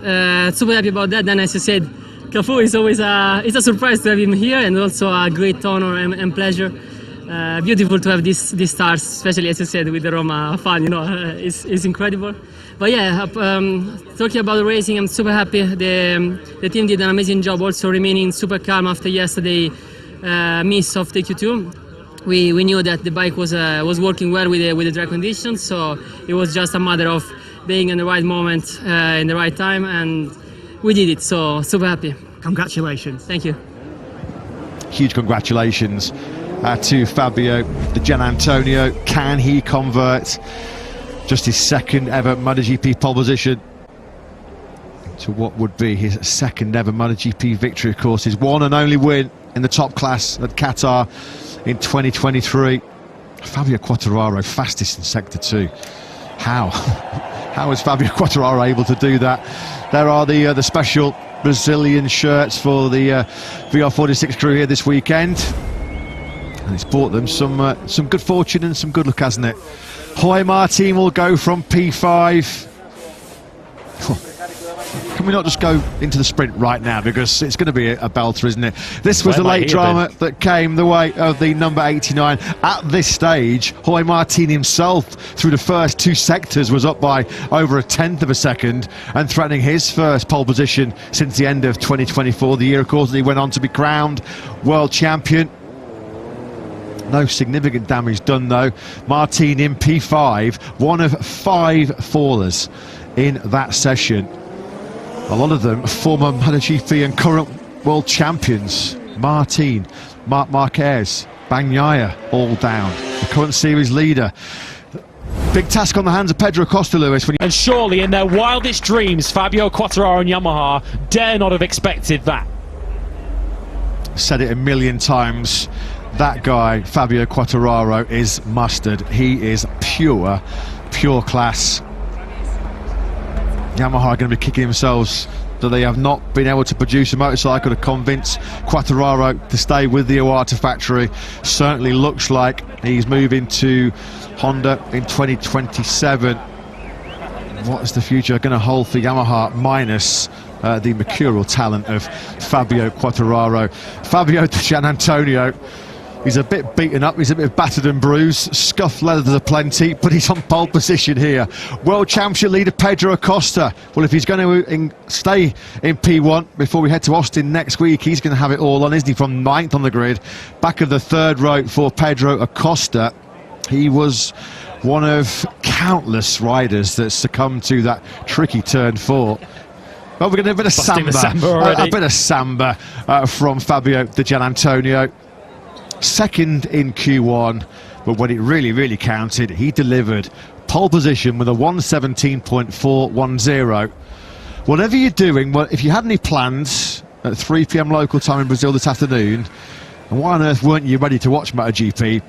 Super happy about that. Then, as you said, Cafu is always it's a surprise to have him here, and also a great honor and pleasure. Beautiful to have these stars, especially as you said with the Roma fan. It's incredible. But yeah, talking about the racing, I'm super happy. The team did an amazing job, also remaining super calm after yesterday miss of the Q2. We knew that the bike was working well with the dry conditions, so it was just a matter of being in the right moment, in the right time, and we did it, so super happy. Congratulations. Thank you. Huge congratulations to Fabio Di Giannantonio. Can he convert just his second ever MotoGP pole position to what would be his second ever MotoGP victory? Of course, his one and only win in the top class at Qatar in 2023. Fabio Quartararo fastest in Sector 2. How is Fabio Quartararo able to do that? There are the special Brazilian shirts for the VR46 crew here this weekend, and it's brought them some good fortune and some good luck, hasn't it? Jorge Martin will go from P5. Can we not just go into the sprint right now, because it's going to be a belter, isn't it? This was the late drama that came the way of the number 89. At this stage, Jorge Martin himself, through the first two sectors, was up by over a tenth of a second and threatening his first pole position since the end of 2024, the year, of course, that he went on to be crowned world champion. No significant damage done, though. Martin in P5, one of 5 fallers in that session. A lot of them former MotoGP and current world champions. Martin, Marc Marquez, Bagnaia, all down. The current series leader. Big task on the hands of Pedro Acosta, Lewis. And surely in their wildest dreams, Fabio Quartararo and Yamaha dare not have expected that. Said it a million times. That guy, Fabio Quartararo, is mustard. He is pure class. Yamaha are going to be kicking themselves that they have not been able to produce a motorcycle to convince Quartararo to stay with the Iwata factory. Certainly looks like he's moving to Honda in 2027. What is the future going to hold for Yamaha, minus the mercurial talent of Fabio Quartararo? Fabio Di Giannantonio, he's a bit beaten up, he's a bit battered and bruised, scuffed leathers aplenty, but he's on pole position here. World Championship leader Pedro Acosta, well, if he's going to stay in P1 before we head to Austin next week, he's going to have it all on, isn't he, from 9th on the grid. Back of the third row for Pedro Acosta. He was one of countless riders that succumbed to that tricky turn 4. Well, we're going to have a bit of samba from Fabio Di Giannantonio. Second in Q1, but when it really counted, he delivered. Pole position with a 1:17.410. Whatever you're doing, well, if you had any plans at 3 p.m. local time in Brazil this afternoon, and why on earth weren't you ready to watch MotoGP?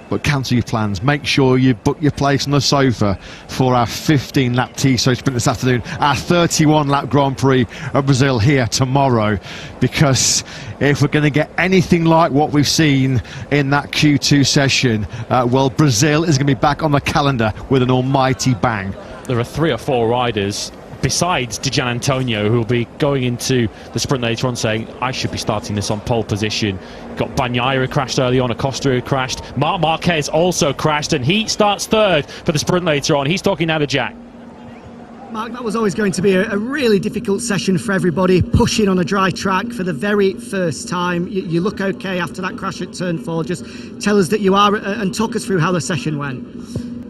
But cancel your plans. Make sure you book your place on the sofa for our 15-lap Tissot sprint this afternoon, our 31-lap Grand Prix of Brazil here tomorrow. Because if we're going to get anything like what we've seen in that Q2 session, well, Brazil is going to be back on the calendar with an almighty bang. There are 3 or 4 riders besides Di Giannantonio who will be going into the sprint later on saying, I should be starting this on pole position. Got Bagnaia who crashed early on, Acosta who crashed, Marc Marquez also crashed, and he starts third for the sprint later on. He's talking now to Jack. Mark, that was always going to be a really difficult session for everybody, pushing on a dry track for the very first time. You look okay after that crash at turn 4. Just tell us that you are, and talk us through how the session went.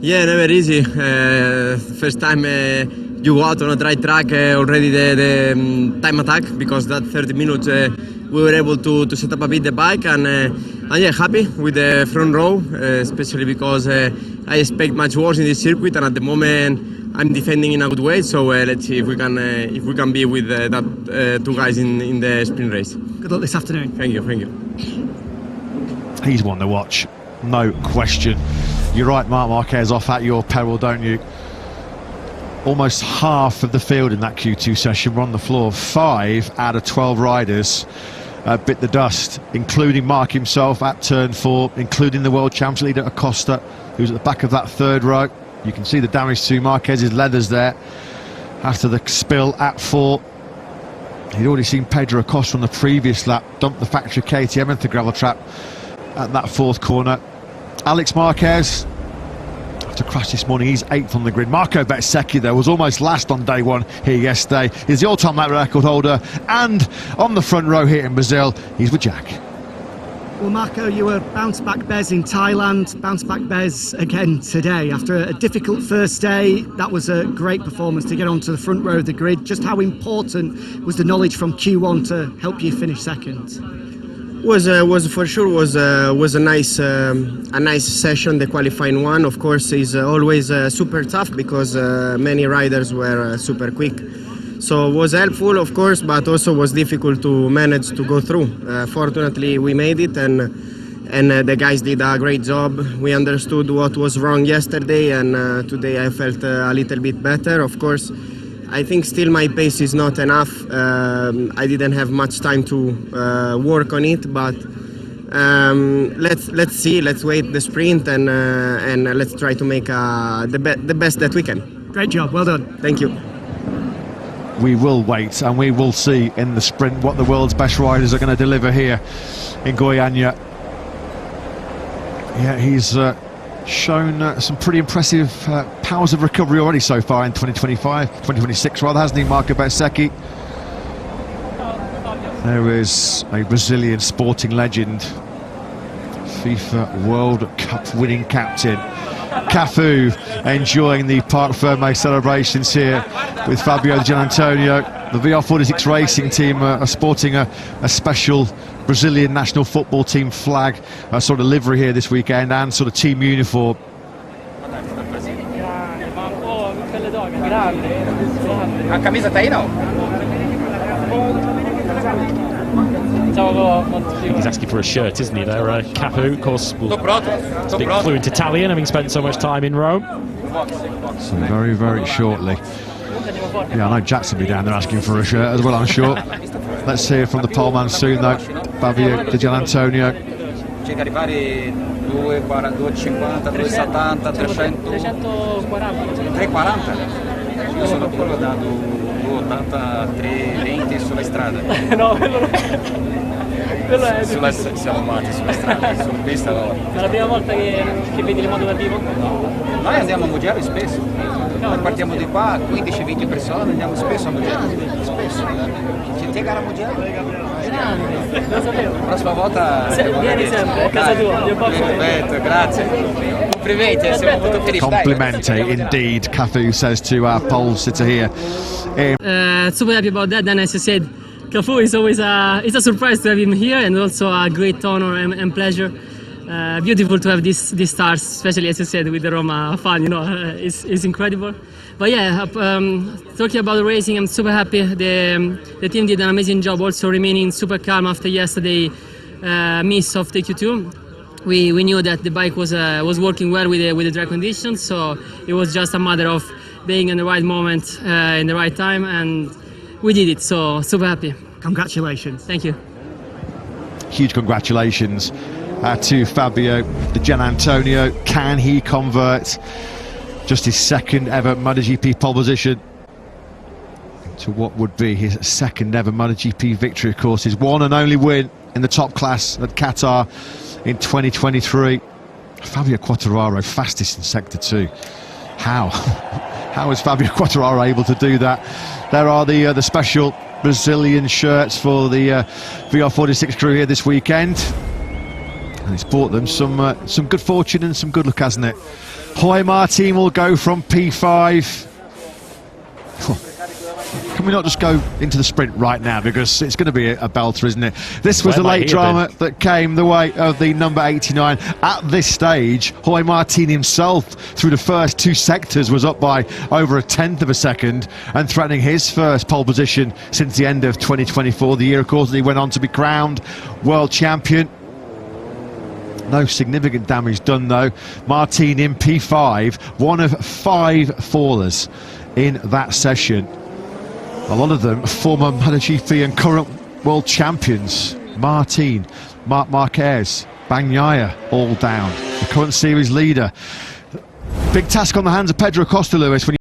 Yeah, never easy. First time you go out on a dry track, already the time attack, because that 30 minutes we were able to set up a bit the bike, and yeah, happy with the front row, especially because I expect much worse in this circuit, and at the moment I'm defending in a good way. So let's see if we can be with that 2 guys in the sprint race. Good luck this afternoon. Thank you. He's one to watch, no question. You're right, Marc Marquez off at your peril, don't you? Almost half of the field in that Q2 session were on the floor. 5 out of 12 riders bit the dust, including Mark himself at turn 4, including the world championship leader Acosta, who's at the back of that third row. You can see the damage to Marquez's leathers there. after the spill at 4. He'd already seen Pedro Acosta on the previous lap dump the factory KTM into the gravel trap at that 4th corner. Alex Marquez, after crash this morning, he's 8th on the grid. Marco Bezzecchi, though, was almost last on day 1 here yesterday. He's the all-time lap record holder, and on the front row here in Brazil, he's with Jack. Well, Marco, you were bounce-back Bez in Thailand, bounce-back Bez again today. After a difficult first day, that was a great performance to get onto the front row of the grid. Just how important was the knowledge from Q1 to help you finish second? Was for sure was a nice session. The qualifying one, of course, is always super tough because many riders were super quick. So it was helpful, of course, but also was difficult to manage to go through. Fortunately, we made it, and the guys did a great job. We understood what was wrong yesterday, and today I felt a little bit better. Of course, I think still my pace is not enough. I didn't have much time to work on it, but let's see. Let's wait the sprint, and let's try to make the best that we can. Great job, well done. Thank you. We will wait and we will see in the sprint what the world's best riders are going to deliver here in Goiânia. Yeah, he's shown some pretty impressive powers of recovery already so far in 2026 rather, hasn't he, Marco Bezzecchi? There is a Brazilian sporting legend, FIFA World Cup winning captain Cafu, enjoying the Parc Ferme celebrations here with Fabio Di Gianantonio. The VR46 racing team are sporting a special Brazilian national football team flag sort of livery here this weekend, and sort of team uniform. A camisa tá aí não? He's asking for a shirt, isn't he, there? Cafu, of course, will speak fluent Italian, having spent so much time in Rome. So very, very shortly. Yeah, I know Jackson will be down there asking for a shirt as well, I'm sure. Let's hear from the poleman soon, though. Fabio Di Gianantonio. Tinha que arrivare 2,50, 2,70, 300... 3,40? Io sono quello dato 2,80, 3,20 sulla strada. No, quello è siamo matti sulla strada, sulla pista no. Ma la prima volta che vedi le moto dal vivo? Noi andiamo a Mugello spesso. Noi partiamo di qua, 15-20 persone, andiamo spesso a Mugello. Spesso. Ci tiene gara a Mugello? Grande, lo sapevo. La prossima volta vieni sempre a casa tua. Perfetto, grazie. Complimenti, siamo molto felici. Complimente indeed, Cafu says to our pole sitter here. Super happy about that. Then, as you said, Cafu is always it's a surprise to have him here, and also a great honor and pleasure. Beautiful to have these stars, especially as you said with the Roma fan. You know, it's incredible. But yeah, talking about the racing, I'm super happy. The team did an amazing job, also remaining super calm after yesterday miss of the Q2. We knew that the bike was working well with the dry conditions, so it was just a matter of being in the right moment, in the right time, and we did it. So super happy. Congratulations. Thank you. Huge congratulations to Fabio Di Gianantonio. Can he convert just his second ever MotoGP pole position to what would be his second ever MotoGP victory? Of course, his one and only win in the top class at Qatar in 2023. Fabio Quartararo fastest in Sector 2. How is Fabio Quartararo able to do that? There are the special Brazilian shirts for the VR46 crew here this weekend, and it's brought them some good fortune and some good luck, hasn't it? Jorge Martin will go from P5. Can we not just go into the sprint right now, because it's going to be a belter, isn't it? This was the late drama that came the way of the number 89. At this stage, Jorge Martin himself, through the first 2 sectors, was up by over 1/10 of a second and threatening his first pole position since the end of 2024, the year, of course, that he went on to be crowned world champion. No significant damage done, though. Martin in P5, one of 5 fallers in that session. A lot of them former MotoGP and current world champions. Martin, Marc Marquez, Bagnaia, all down. The current series leader. Big task on the hands of Pedro Acosta, Lewis.